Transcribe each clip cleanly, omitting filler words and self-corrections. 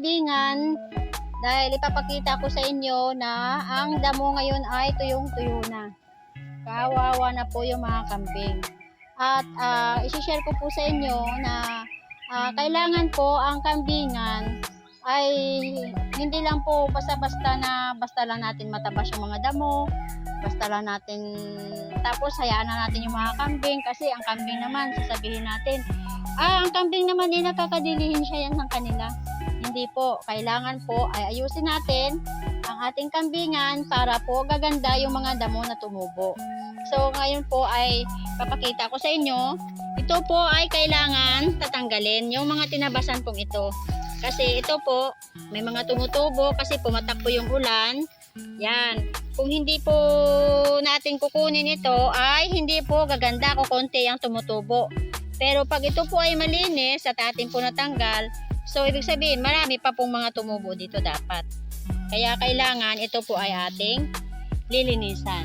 kambingan, dahil ipapakita ko sa inyo na ang damo ngayon ay tuyong-tuyo na. Kawawa na po yung mga kambing. At isi-share ko po sa inyo na kailangan po ang kambingan ay hindi lang po basta-basta na basta lang natin matabas yung mga damo, basta lang natin tapos hayaan na natin yung mga kambing, kasi ang kambing naman sasabihin natin, ang kambing naman ay nakakadilihin siya yan ng kanila. Hindi po, kailangan po ay ayusin natin ang ating kambingan para po gaganda yung mga damo na tumubo. So ngayon po ay papakita ko sa inyo, ito po ay kailangan tatanggalin yung mga tinabasan pong ito. Kasi ito po, may mga tumutubo kasi pumatak po yung ulan. Yan. Kung hindi po natin kukunin ito, ay hindi po gaganda, kukunti ang tumutubo. Pero pag ito po ay malinis at atin po natanggal, so ibig sabihin marami pa pong mga tumubo dito dapat. Kaya kailangan ito po ay ating lilinisan.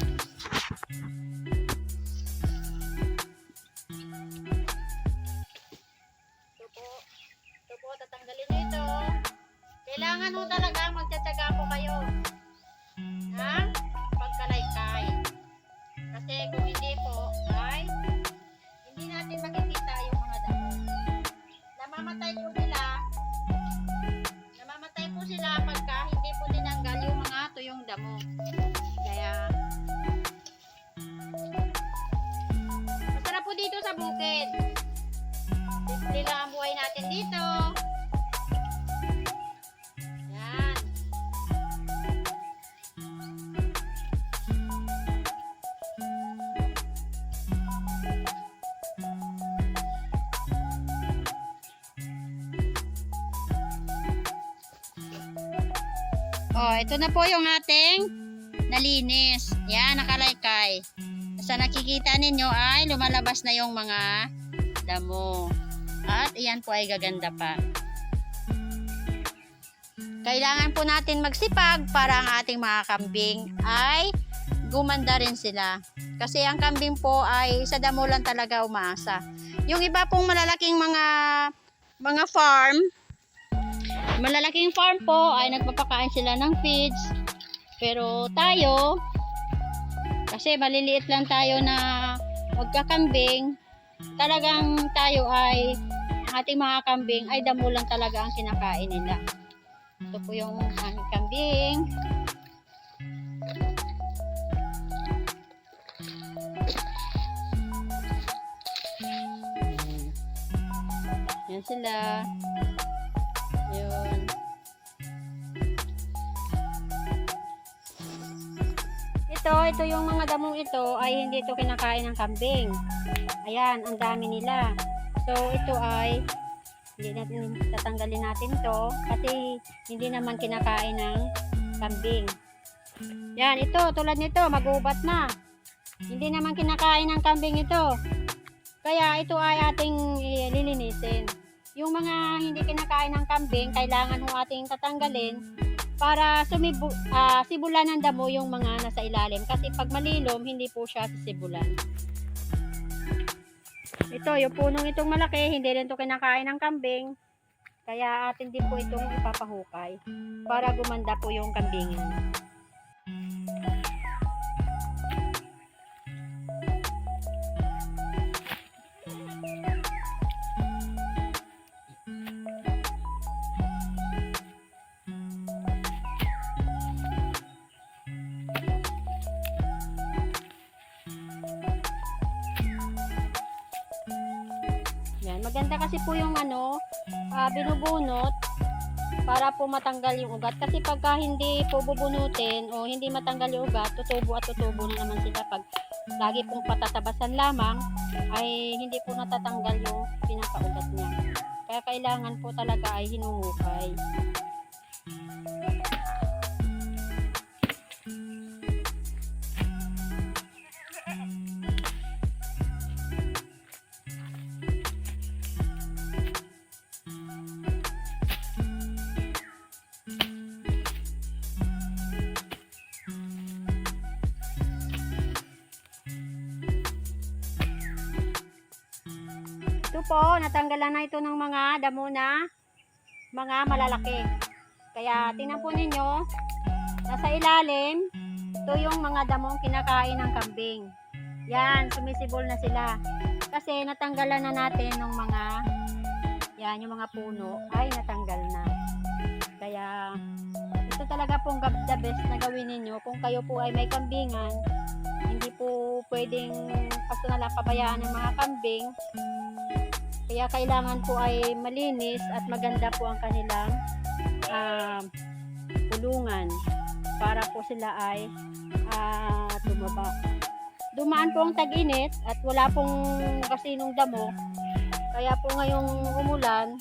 Ito po, tatanggalin nyo ito. Kailangan mo talaga magtsatsaga po kayo. Ha? Pagkalaykay. Kasi kung hindi po, ay hindi natin makikita yung mga damo. Namamatay po sila pagka hindi po tinanggal yung mga tuyong damo. Kaya masarap po dito sa bukid. Simple lang ang buhay natin dito. Yan. Oh, ito na po yung ating nalinis. Yan, nakalaykay. Sa nakikita ninyo ay lumalabas na yung mga damo. At iyan po ay gaganda pa. Kailangan po natin magsipag para ang ating mga kambing ay gumanda rin sila. Kasi ang kambing po ay sa damo lang talaga umaasa. Yung iba pong malalaking mga farm, malalaking farm po ay nagpapakain sila ng feeds. Pero tayo, kasi maliliit lang tayo na magkakambing, talagang tayo ay, ang ating mga kambing ay damo lang talaga ang kinakain nila. Ito po yung aming kambing. Yan sila. Yun. Ito yung mga damong ito ay hindi ito kinakain ng kambing. Ayan, ang dami nila. So ito ay hindi natin tatanggalin natin to kasi hindi naman kinakain ng kambing. Yan, ito tulad nito, magubat na. Hindi naman kinakain ng kambing ito. Kaya ito ay ating lilinisin. Yung mga hindi kinakain ng kambing, kailangan ho ating tatanggalin para sibulan ng damo yung mga nasa ilalim. Kasi pag malilom, hindi po siya sisibulan. Ito, yung punong itong malaki, hindi rin ito kinakain ng kambing. Kaya atin din po itong ipapahukay para gumanda po yung kambingan. Maganda kasi po yung binubunot para po matanggal yung ugat. Kasi pagka hindi po bubunutin o hindi matanggal yung ugat, tutubo at tutubo na naman sila. Pag lagi pong patatabasan lamang, ay hindi po natatanggal yung pinakaugat niya. Kaya kailangan po talaga ay hinuhukay. Ito po, natanggalan na ito ng mga damo na mga malalaki. Kaya tingnan po ninyo, nasa ilalim, ito yung mga damong kinakain ng kambing. Yan, sumisibol na sila. Kasi natanggalan na natin ng mga, yan, yung mga puno ay natanggal na. Kaya, ito talaga pong the best na gawin ninyo. Kung kayo po ay may kambingan, hindi po pwedeng basta na lang pabayaan ng mga kambing. Kaya kailangan po ay malinis at maganda po ang kanilang kulungan para po sila ay tumaba. Dumaan po ang tag-init at wala pong kasinong damo. Kaya po ngayong umulan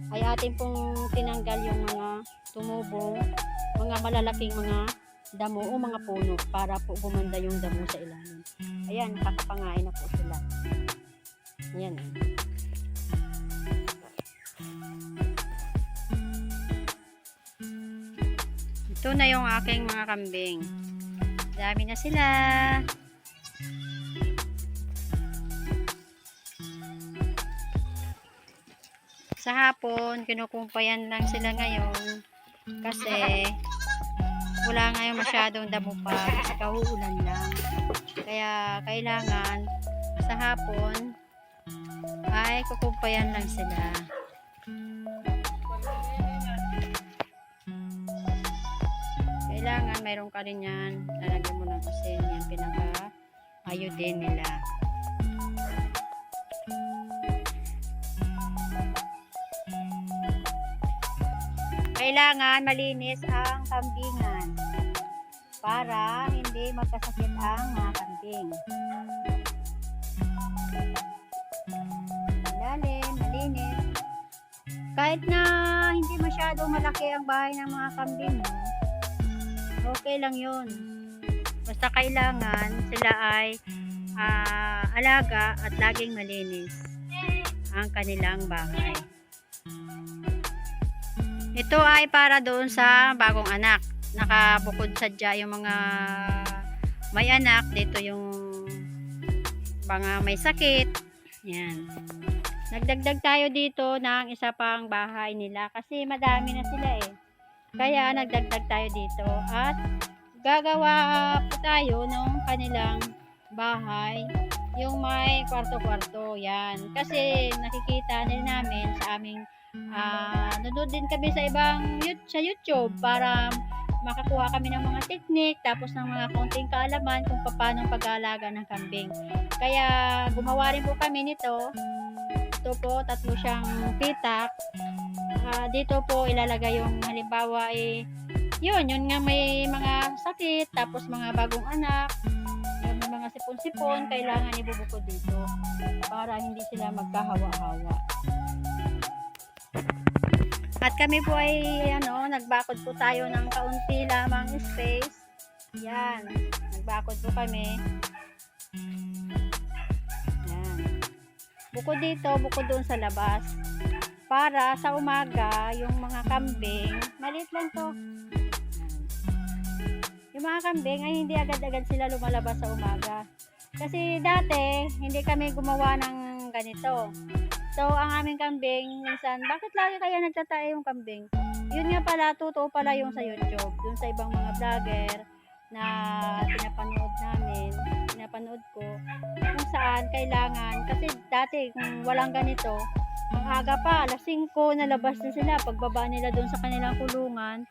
ay atin pong tinanggal yung mga tumubong, mga malalaking mga damo o mga puno para po gumanda yung damo sa ilalim. Ayan, nakakapangain na po sila. Ayan. Ito na yung aking mga kambing. Dami na sila. Sa hapon, kinukumpayan lang sila ngayon kasi wala ngayon masyadong damo pa kasi kauulan lang. Kaya kailangan sa hapon ay kukumpayan lang sila. Kailangan mayroon ka rin yan. Lalagyan mo ng asin. Yan pinaka-ayodin nila. Kailangan malinis ang kambingan para hindi magkasakit ang mga kambing. Malalim, malinis. Kahit na hindi masyado malaki ang bahay ng mga kambing mo, okay lang yun. Basta kailangan sila ay alaga at laging malinis ang kanilang bahay. Ito ay para doon sa bagong anak. Nakabukod sadya yung mga may anak. Dito yung mga may sakit. Yan. Nagdagdag tayo dito ng isa pang bahay nila kasi madami na sila eh. Kaya nagdagdag tayo dito at gagawa po tayo ng kanilang bahay, yung may kwarto-kwarto. Yan. Kasi nakikita din namin sa aming nanood din kami sa ibang sa YouTube para makakuha kami ng mga teknik tapos ng mga konting kaalaman kung paano pag-aalaga ng kambing. Kaya gumawa rin po kami nito. Ito po, tatlo siyang pitak. Dito po ilalagay yung halimbawa yun nga may mga sakit tapos mga bagong anak, yung mga sipon-sipon, kailangan ibubukod dito para hindi sila magkahawa-hawa. At kami po ay nagbakod po tayo ng kaunti lamang space. Yan, nagbakod po kami. Yan. Bukod dito, bukod doon sa labas. Para sa umaga, yung mga kambing, maliit lang to. Yung mga kambing ay hindi agad-agad sila lumalabas sa umaga. Kasi dati, hindi kami gumawa ng ganito. So, ang aming kambing, minsan, bakit lagi kaya nagtatae yung kambing? Yun nga pala, totoo pala yung sa YouTube. Dun sa ibang mga vlogger na pinapanood ko, kung saan kailangan. Kasi dati, kung walang ganito, ang aga pa, alas 5, nalabas na sila. Pagbaba nila doon sa kanilang kulungan,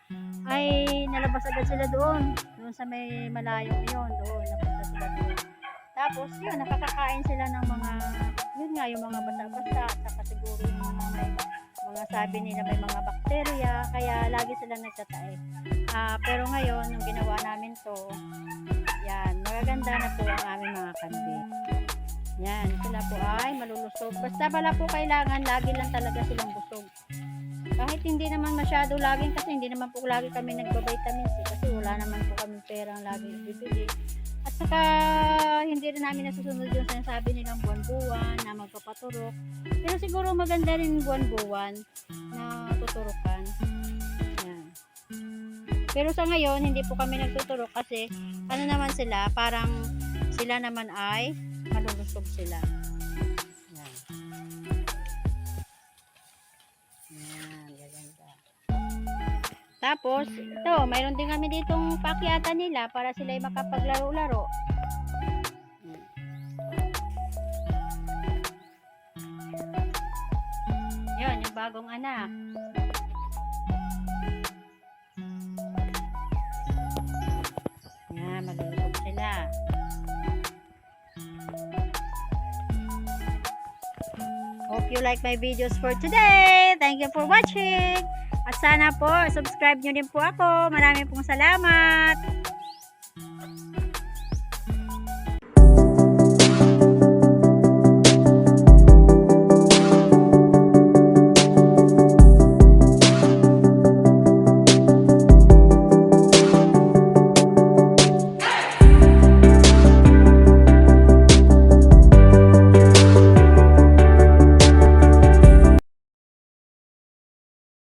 ay nalabas agad sila doon. Doon sa may malayong yun, doon, napunta sila doon. Tapos, yun, nakakakain sila ng mga, yun nga, yung mga basa-basa, saka siguro yung mga sabi nila may mga bakterya, kaya lagi sila nagtatae. Pero ngayon, nung ginawa namin to, yan, magaganda na po ang aming mga kambing. Yan, sila po ay malulusog. Basta pala po kailangan, lagi lang talaga silang busog. Kahit hindi naman masyado laging, kasi hindi naman po lagi kami nagbabitamins kasi wala naman po kami perang lagi ibibili. At saka, hindi rin namin nasusunod yung sinasabi nilang buwan-buwan na magpapaturok. Pero siguro maganda rin buwan-buwan na tuturukan. Yan. Pero sa ngayon, hindi po kami nagtuturok kasi ano naman sila, parang sila naman ay malulusog sila. Yan. Yan, gaganda. Tapos, ito, mayroon din kami ditong pakyatan nila para sila ay makapaglaro-laro. Yun, yung bagong anak. Yan, malulubog sila. Hope you like my videos for today. Thank you for watching. At sana po, subscribe nyo din po ako. Maraming pong salamat.